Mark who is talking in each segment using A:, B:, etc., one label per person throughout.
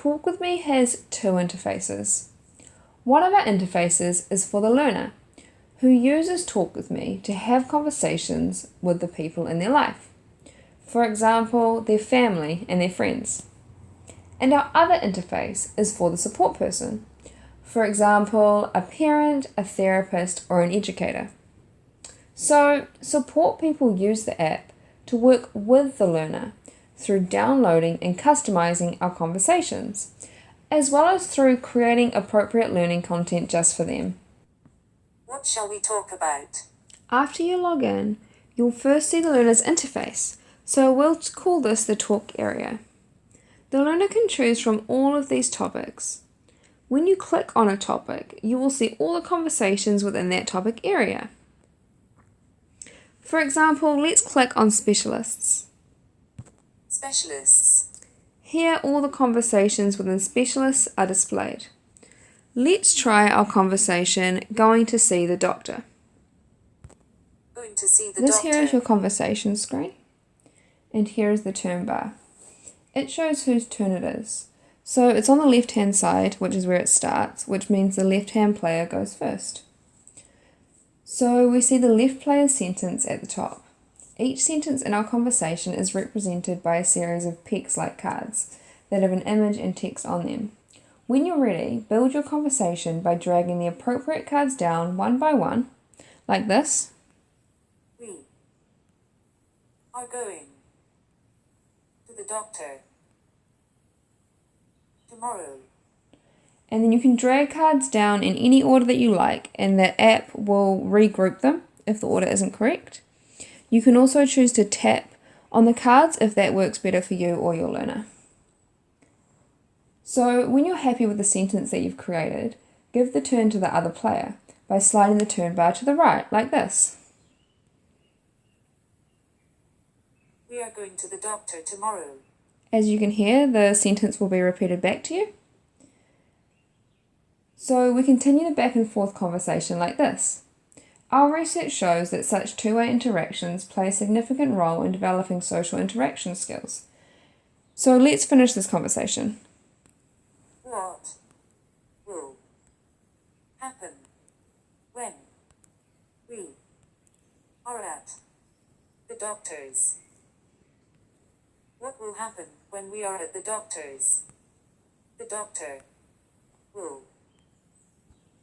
A: Talk With Me has two interfaces. One of our interfaces is for the learner, who uses Talk With Me to have conversations with the people in their life. For example, their family and their friends. And our other interface is for the support person. For example, a parent, a therapist, or an educator. So, support people use the app to work with the learner through downloading and customizing our conversations, as well as through creating appropriate learning content just for them.
B: What shall we talk about?
A: After you log in, you'll first see the learner's interface, so we'll call this the talk area. The learner can choose from all of these topics. When you click on a topic, you will see all the conversations within that topic area. For example, let's click on specialists.
B: Specialists.
A: Here, all the conversations within specialists are displayed. Let's try our conversation going to see the doctor.
B: Going to see the
A: This
B: doctor.
A: here is your conversation screen, and here is the turn bar. It shows whose turn it is. So it's on the left-hand side, which is where it starts, which means the left-hand player goes first. So we see the left player's sentence at the top. Each sentence in our conversation is represented by a series of pecs-like cards that have an image and text on them. When you're ready, build your conversation by dragging the appropriate cards down one by one, like this.
B: We are going to the doctor tomorrow.
A: And then you can drag cards down in any order that you like, and the app will regroup them if the order isn't correct. You can also choose to tap on the cards if that works better for you or your learner. So when you're happy with the sentence that you've created, give the turn to the other player by sliding the turn bar to the right, like this.
B: We are going to the doctor tomorrow.
A: As you can hear, the sentence will be repeated back to you. So we continue the back and forth conversation like this. Our research shows that such two-way interactions play a significant role in developing social interaction skills. So let's finish this conversation.
B: What will happen when we are at the doctor's? What will happen when we are at the doctor's? The doctor will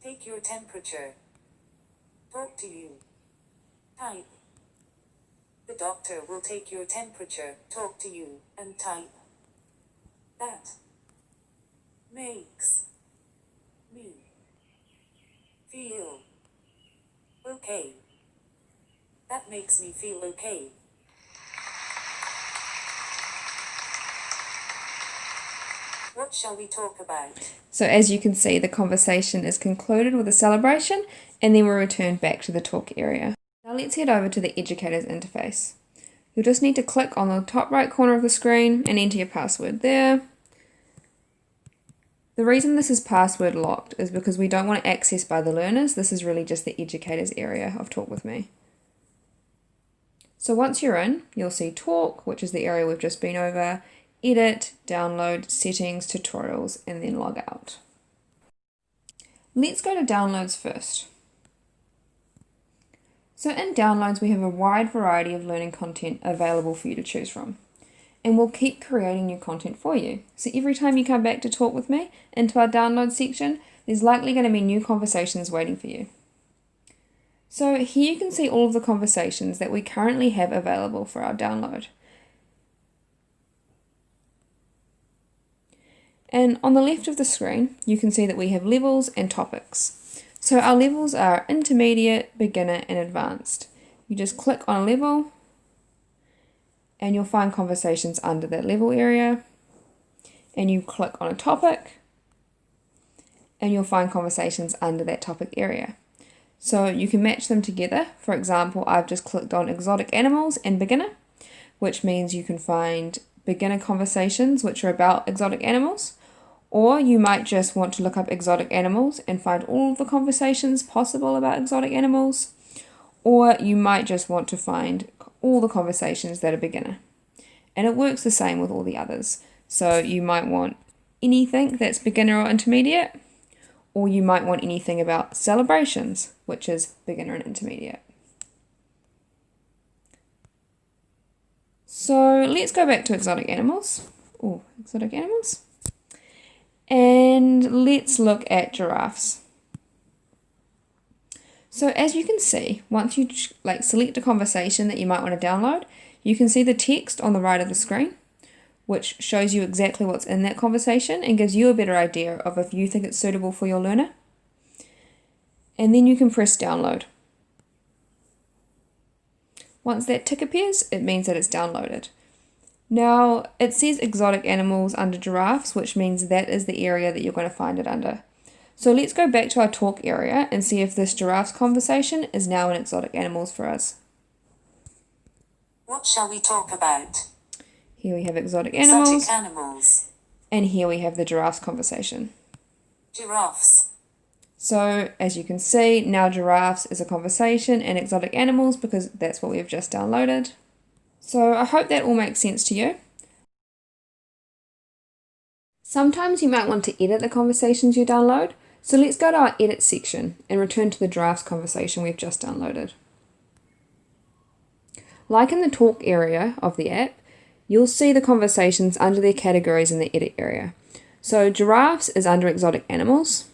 B: take your temperature. Talk to you. Type. The doctor will take your temperature, talk to you, and type. That makes me feel okay. That makes me feel okay. What shall we talk about?
A: So as you can see, the conversation is concluded with a celebration, and then we return back to the talk area. Now let's head over to the educator's interface. You'll just need to click on the top right corner of the screen and enter your password there. The reason this is password locked is because we don't want it accessed by the learners. This is really just the educator's area of Talk With Me. So once you're in, you'll see Talk, which is the area we've just been over, Edit, Download, Settings, Tutorials, and then Log Out. Let's go to Downloads first. So in Downloads, we have a wide variety of learning content available for you to choose from. And we'll keep creating new content for you. So every time you come back to Talk With Me into our Download section, there's likely going to be new conversations waiting for you. So here you can see all of the conversations that we currently have available for our download. And on the left of the screen, you can see that we have levels and topics. So our levels are intermediate, beginner, and advanced. You just click on a level, and you'll find conversations under that level area. And you click on a topic, and you'll find conversations under that topic area. So you can match them together. For example, I've just clicked on exotic animals and beginner, which means you can find beginner conversations which are about exotic animals. Or you might just want to look up exotic animals and find all of the conversations possible about exotic animals. Or you might just want to find all the conversations that are beginner. And it works the same with all the others. So you might want anything that's beginner or intermediate, or you might want anything about celebrations, which is beginner and intermediate. So let's go back to exotic animals. Oh, exotic animals. And let's look at giraffes. So as you can see, once you select a conversation that you might want to download, you can see the text on the right of the screen, which shows you exactly what's in that conversation and gives you a better idea of if you think it's suitable for your learner. And then you can press download. Once that tick appears, it means that it's downloaded. Now, it says exotic animals under giraffes, which means that is the area that you're going to find it under. So let's go back to our talk area and see if this giraffes conversation is now in exotic animals for us.
B: What shall we talk about?
A: Here we have exotic animals.
B: Exotic animals.
A: And here we have the giraffes conversation.
B: Giraffes.
A: So as you can see, now giraffes is a conversation and exotic animals because that's what we have just downloaded. So I hope that all makes sense to you. Sometimes you might want to edit the conversations you download. So let's go to our edit section and return to the giraffes conversation we've just downloaded. Like in the talk area of the app, you'll see the conversations under their categories in the edit area. So giraffes is under exotic animals.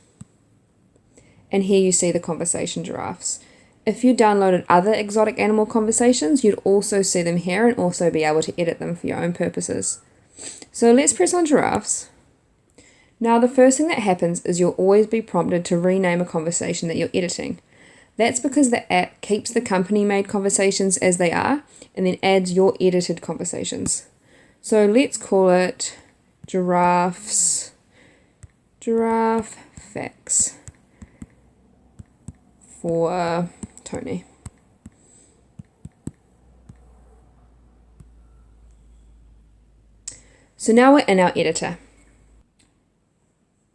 A: And here you see the conversation giraffes. If you downloaded other exotic animal conversations, you'd also see them here and also be able to edit them for your own purposes. So let's press on giraffes. Now the first thing that happens is you'll always be prompted to rename a conversation that you're editing. That's because the app keeps the company-made conversations as they are and then adds your edited conversations. So let's call it giraffe facts for Tony. So now we're in our editor.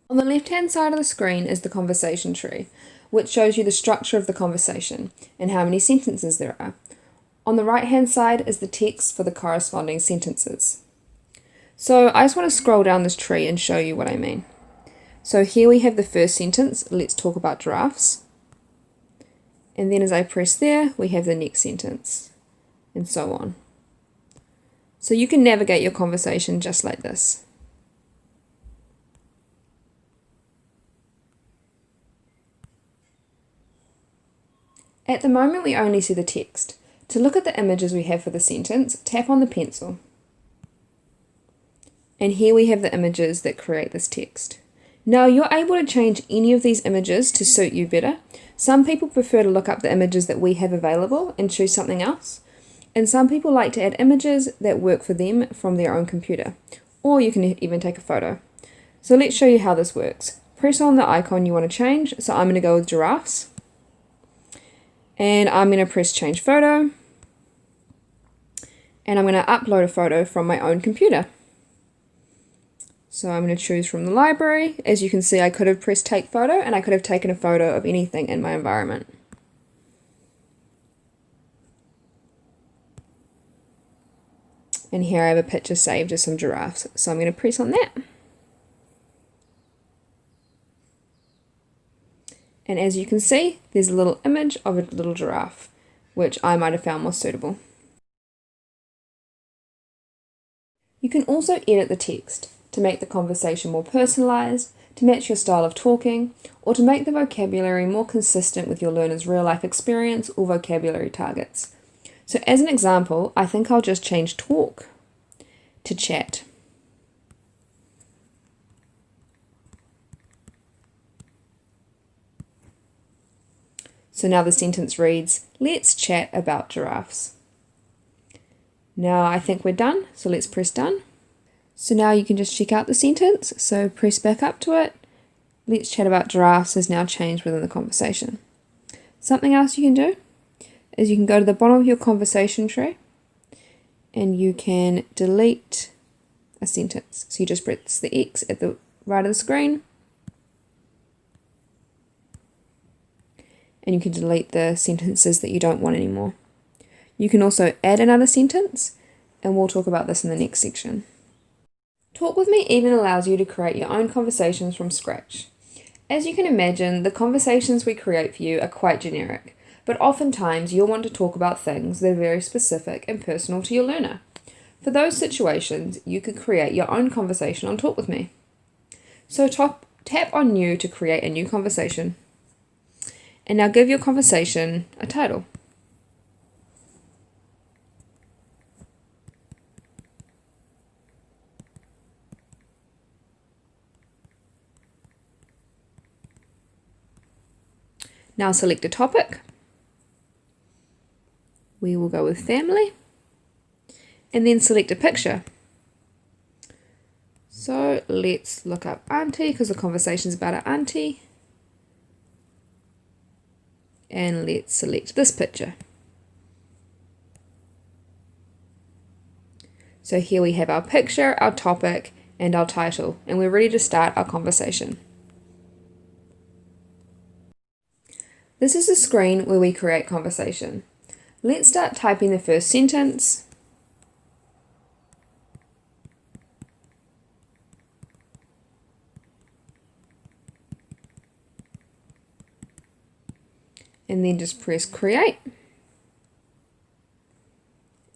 A: On the left-hand side of the screen is the conversation tree, which shows you the structure of the conversation and how many sentences there are. On the right-hand side is the text for the corresponding sentences. So I just want to scroll down this tree and show you what I mean. So here we have the first sentence, let's talk about giraffes. And then as I press there, we have the next sentence, and so on. So you can navigate your conversation just like this. At the moment, we only see the text. To look at the images we have for the sentence, tap on the pencil. And here we have the images that create this text. Now you're able to change any of these images to suit you better. Some people prefer to look up the images that we have available and choose something else. And some people like to add images that work for them from their own computer. Or you can even take a photo. So let's show you how this works. Press on the icon you want to change. So I'm going to go with giraffes. And I'm going to press change photo. And I'm going to upload a photo from my own computer. So I'm going to choose from the library. As you can see, I could have pressed take photo and I could have taken a photo of anything in my environment. And here I have a picture saved of some giraffes. So I'm going to press on that. And as you can see, there's a little image of a little giraffe, which I might have found more suitable. You can also edit the text to make the conversation more personalized, to match your style of talking, or to make the vocabulary more consistent with your learner's real-life experience or vocabulary targets. So as an example, I think I'll just change talk to chat. So now the sentence reads, let's chat about giraffes. Now I think we're done, so let's press done. So now you can just check out the sentence, so press back up to it. Let's chat about giraffes has now changed within the conversation. Something else you can do is you can go to the bottom of your conversation tree and you can delete a sentence. So you just press the X at the right of the screen and you can delete the sentences that you don't want anymore. You can also add another sentence, and we'll talk about this in the next section. Talk With Me even allows you to create your own conversations from scratch. As you can imagine, the conversations we create for you are quite generic, but oftentimes you'll want to talk about things that are very specific and personal to your learner. For those situations, you could create your own conversation on Talk With Me. So tap on New to create a new conversation. And now give your conversation a title. Now select a topic. We will go with family. And then select a picture. So let's look up auntie because the conversation is about our auntie. And let's select this picture. So here we have our picture, our topic, and our title, and we're ready to start our conversation. This is the screen where we create conversation. Let's start typing the first sentence. And then just press create.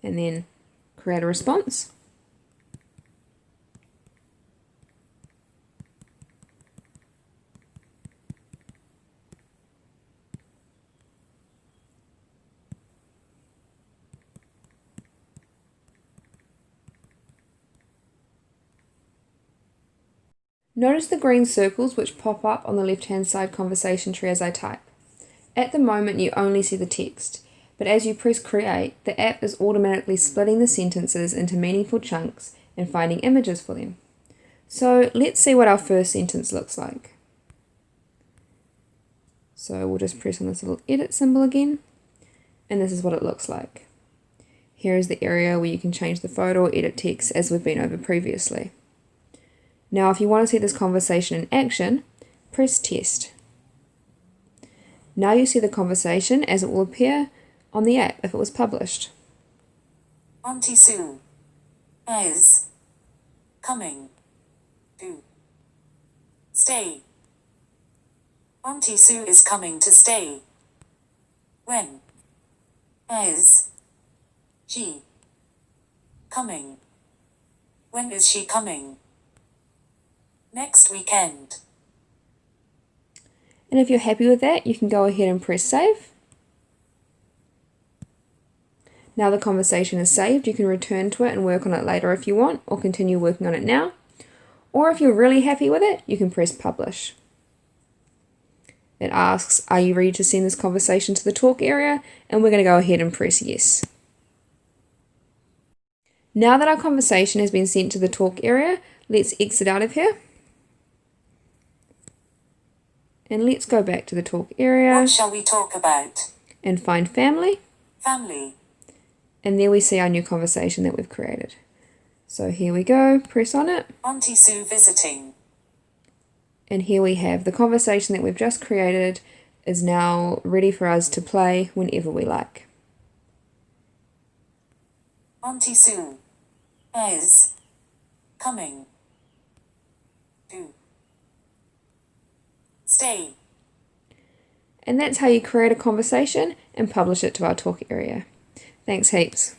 A: And then create a response. Notice the green circles which pop up on the left-hand side conversation tree as I type. At the moment you only see the text, but as you press create, the app is automatically splitting the sentences into meaningful chunks and finding images for them. So let's see what our first sentence looks like. So we'll just press on this little edit symbol again, and this is what it looks like. Here is the area where you can change the photo or edit text as we've been over previously. Now if you want to see this conversation in action, press test. Now you see the conversation as it will appear on the app if it was published.
B: Auntie Sue is coming to stay. Auntie Sue is coming to stay. When is she coming? When is she coming? Next weekend.
A: And if you're happy with that, you can go ahead and press save. Now the conversation is saved, you can return to it and work on it later if you want, or continue working on it now. Or if you're really happy with it, you can press publish. It asks, are you ready to send this conversation to the talk area? And we're going to go ahead and press yes. Now that our conversation has been sent to the talk area, let's exit out of here. And let's go back to the talk area.
B: What shall we talk about?
A: And find family.
B: Family.
A: And there we see our new conversation that we've created. So here we go, press on it.
B: Auntie Sue visiting.
A: And here we have the conversation that we've just created is now ready for us to play whenever we like.
B: Auntie Sue is coming to stay.
A: And that's how you create a conversation and publish it to our talk area. Thanks heaps.